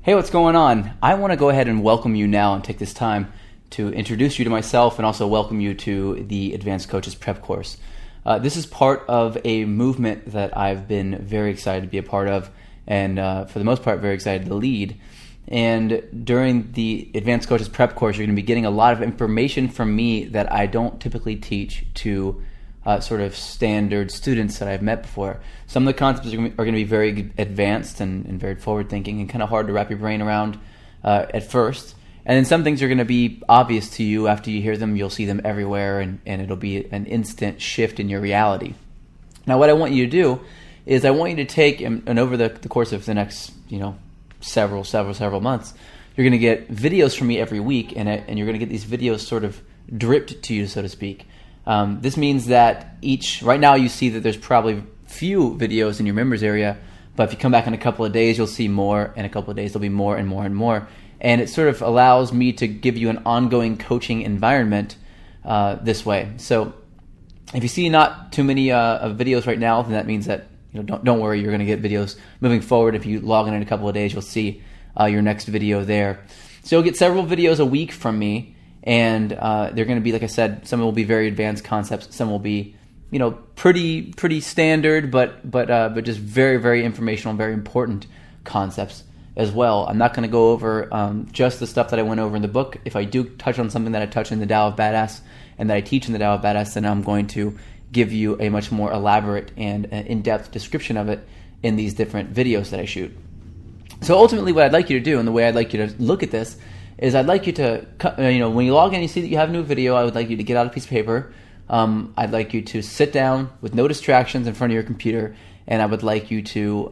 Hey, what's going on? I want to go ahead and welcome you now and take this time to introduce you to myself and also welcome you to the Advanced Coaches Prep course. This is part of a movement that I've been very excited to be a part of and for the most part very excited to lead. And during the Advanced Coaches Prep course, you're going to be getting a lot of information from me that I don't typically teach to sort of standard students that I've met before. Some of the concepts are going to be very advanced and very forward-thinking and kind of hard to wrap your brain around at first. And then some things are going to be obvious to you after you hear them. You'll see them everywhere, and it'll be an instant shift in your reality. Now, what I want you to do is I want you to take, and over the course of the next, several months, you're going to get videos from me every week, and you're going to get these videos sort of dripped to you, so to speak. This means that right now you see that there's probably few videos in your members area, but if you come back in a couple of days, you'll see more. In a couple of days, there'll be more and more and more. And it sort of allows me to give you an ongoing coaching environment this way. So if you see not too many videos right now, then that means that don't worry, you're going to get videos moving forward. If you log in a couple of days, you'll see your next video there. So you'll get several videos a week from me. And they're going to be, like I said, some will be very advanced concepts. Some will be, pretty standard, but just very, very informational, very important concepts as well. I'm not going to go over just the stuff that I went over in the book. If I do touch on something that I touch in the Tao of Badass and that I teach in the Tao of Badass, then I'm going to give you a much more elaborate and in-depth description of it in these different videos that I shoot. So ultimately, what I'd like you to do, and the way I'd like you to look at this, is I'd like you to, when you log in and you see that you have a new video, I would like you to get out a piece of paper. I'd like you to sit down with no distractions in front of your computer, and I would like you to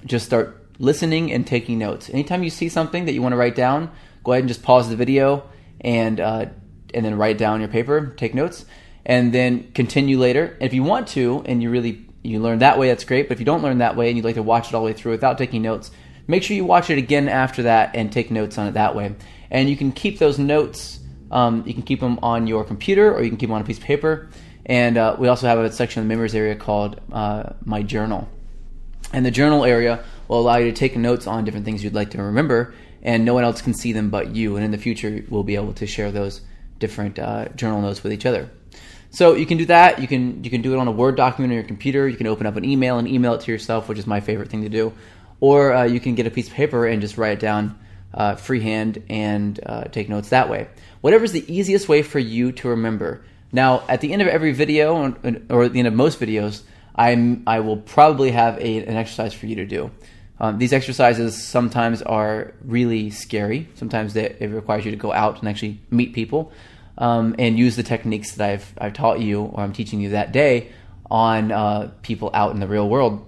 just start listening and taking notes. Anytime you see something that you want to write down, go ahead and just pause the video and then write it down on your paper, take notes, and then continue later. And if you want to, and you learn that way, that's great. But if you don't learn that way and you'd like to watch it all the way through without taking notes, make sure you watch it again after that and take notes on it that way. And you can keep those notes, you can keep them on your computer or you can keep them on a piece of paper. And we also have a section in the members area called My Journal. And the journal area will allow you to take notes on different things you'd like to remember, and no one else can see them but you. And in the future, we'll be able to share those different journal notes with each other. So you can do that. You can do it on a Word document on your computer. You can open up an email and email it to yourself, which is my favorite thing to do. Or you can get a piece of paper and just write it down freehand and take notes that way. Whatever's the easiest way for you to remember. Now, at the end of every video, or at the end of most videos, I will probably have an exercise for you to do. These exercises sometimes are really scary. Sometimes it requires you to go out and actually meet people and use the techniques that I've taught you or I'm teaching you that day on people out in the real world.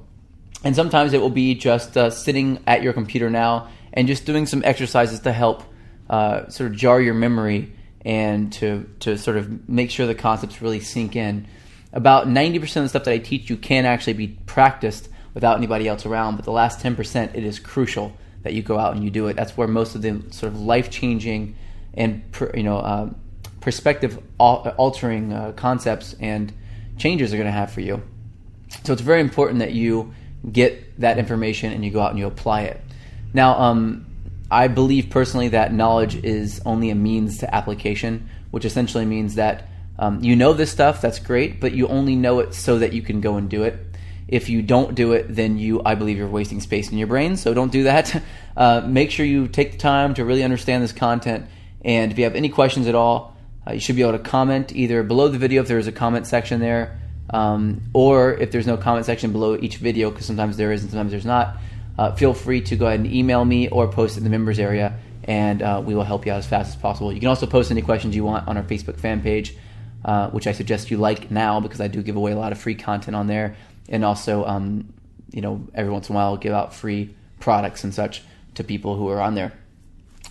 And sometimes it will be just sitting at your computer now and just doing some exercises to help sort of jar your memory and to sort of make sure the concepts really sink in. About 90% of the stuff that I teach you can actually be practiced without anybody else around, but the last 10%, it is crucial that you go out and you do it. That's where most of the sort of life-changing and perspective-altering concepts and changes are going to have for you. So it's very important that you get that information and you go out and you apply it. Now, I believe personally that knowledge is only a means to application, which essentially means that you know this stuff, that's great, but you only know it so that you can go and do it. If you don't do it, then I believe you're wasting space in your brain, so don't do that. Make sure you take the time to really understand this content, and if you have any questions at all, you should be able to comment either below the video if there's a comment section there, or if there's no comment section below each video, because sometimes there is and sometimes there's not, feel free to go ahead and email me or post it in the members area, and we will help you out as fast as possible. You can also post any questions you want on our Facebook fan page, which I suggest you like now because I do give away a lot of free content on there, and also every once in a while I'll give out free products and such to people who are on there.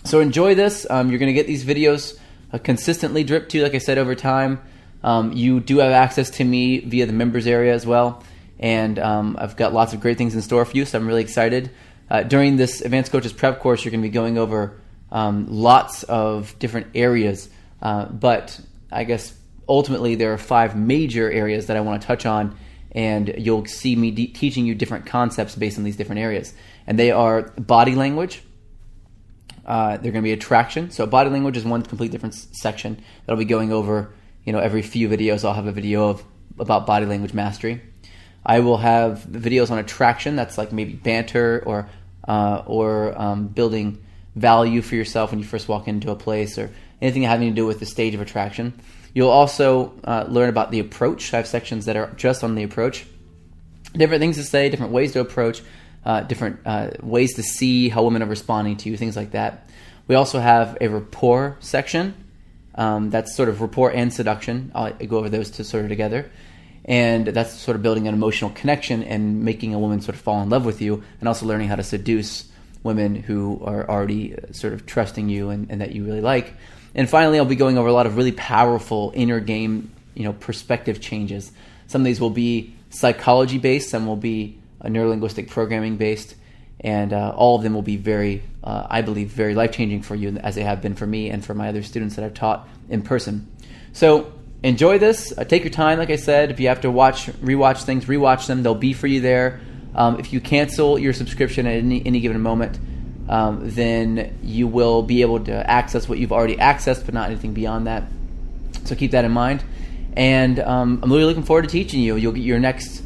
So enjoy this. You're going to get these videos consistently dripped to you, like I said, over time. You do have access to me via the members area as well, and I've got lots of great things in store for you, so I'm really excited. During this Advanced Coaches Prep course, you're going to be going over lots of different areas, but I guess ultimately there are 5 major areas that I want to touch on, and you'll see me teaching you different concepts based on these different areas. And they are body language, They're going to be attraction. So body language is one complete different section that I'll be going over. Every few videos I'll have a video about body language mastery. I will have videos on attraction. That's like maybe banter or building value for yourself when you first walk into a place, or anything having to do with the stage of attraction. You'll also learn about the approach. I have sections that are just on the approach. Different things to say, different ways to approach, different ways to see how women are responding to you, things like that. We also have a rapport section. That's sort of rapport and seduction. I'll go over those two sort of together. And that's sort of building an emotional connection and making a woman sort of fall in love with you, and also learning how to seduce women who are already sort of trusting you and that you really like. And finally, I'll be going over a lot of really powerful inner game, perspective changes. Some of these will be psychology-based, some will be neurolinguistic programming-based, and all of them will be very, I believe, very life-changing for you, as they have been for me and for my other students that I've taught in person. So enjoy this. Take your time, like I said. If you have to rewatch things, rewatch them. They'll be for you there. If you cancel your subscription at any given moment, then you will be able to access what you've already accessed, but not anything beyond that. So keep that in mind. And I'm really looking forward to teaching you. You'll get your next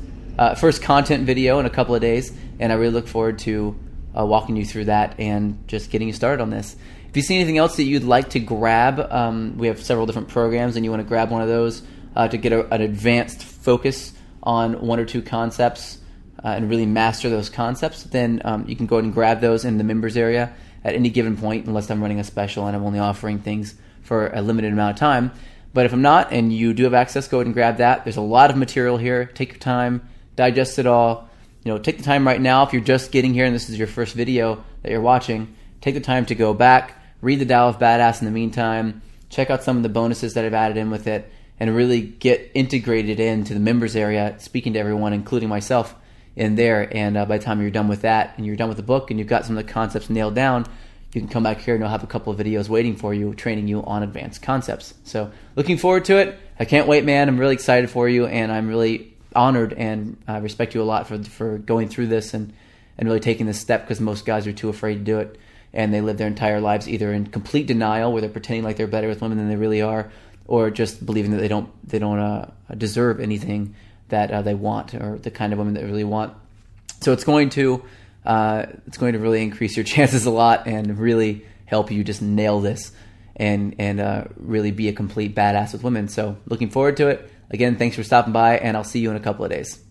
first content video in a couple of days, and I really look forward to walking you through that and just getting you started on this. If you see anything else that you'd like to grab, we have several different programs, and you want to grab one of those to get an advanced focus on one or two concepts and really master those concepts, then you can go ahead and grab those in the members area at any given point, unless I'm running a special and I'm only offering things for a limited amount of time. But if I'm not, and you do have access, go ahead and grab that. There's a lot of material here. Take your time, digest it all. Take the time right now. If you're just getting here and this is your first video that you're watching, take the time to go back, read the Tao of Badass in the meantime, check out some of the bonuses that I've added in with it, and really get integrated into the members area, speaking to everyone, including myself, in there. And by the time you're done with that and you're done with the book and you've got some of the concepts nailed down, you can come back here and I'll have a couple of videos waiting for you, training you on advanced concepts. So looking forward to it. I can't wait, man. I'm really excited for you, and I'm really honored, and I respect you a lot for going through this and really taking this step, because most guys are too afraid to do it, and they live their entire lives either in complete denial, where they're pretending like they're better with women than they really are, or just believing that they don't deserve anything that they want, or the kind of women that they really want. So it's going to really increase your chances a lot and really help you just nail this and really be a complete badass with women. So looking forward to it. Again, thanks for stopping by, and I'll see you in a couple of days.